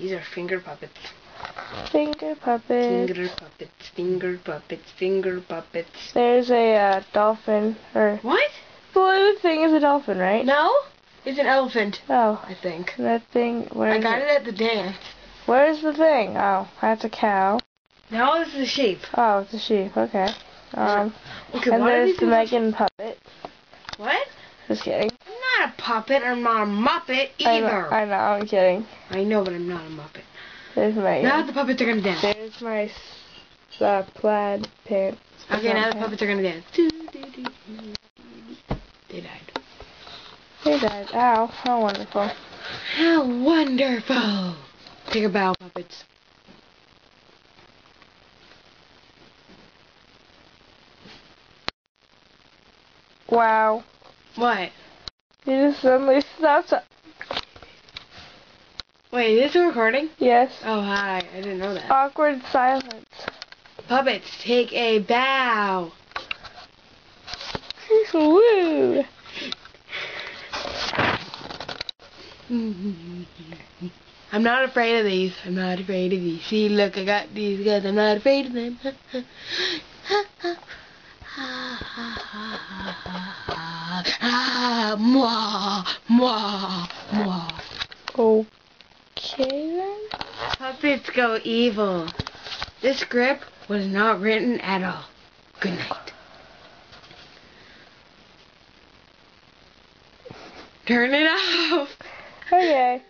These are finger puppets. Finger puppets. Finger puppets, finger puppets, finger puppets. There's a dolphin. Or What? the blue thing is a dolphin, right? No? It's an elephant. Oh. I think. That thing, where I is got it at the dance. Where's the thing? Oh, that's a cow. No, this is a sheep. Oh, it's a sheep. Okay. Okay, And what are there's these the Meghan puppet. What? Just kidding. I'm not a puppet. I'm not a muppet either. I know, I'm kidding. I know, but I'm not a muppet. There's Meghan. Now the puppets are gonna dance. There's my plaid pants. Okay, now the puppets are gonna dance. They died. They died. Ow, how wonderful. How wonderful! Take a bow, puppets. Wow. What? You just suddenly stopped. Wait, is this a recording? Yes. Oh, hi. I didn't know that. Awkward silence. Puppets, take a bow. Woo! I'm not afraid of these. I'm not afraid of these. See, look, I got these guys. I'm not afraid of them. Mwah, mwah, mwah. Okay then. Puppets go evil. This script was not written at all. Good night. Turn it off. Okay.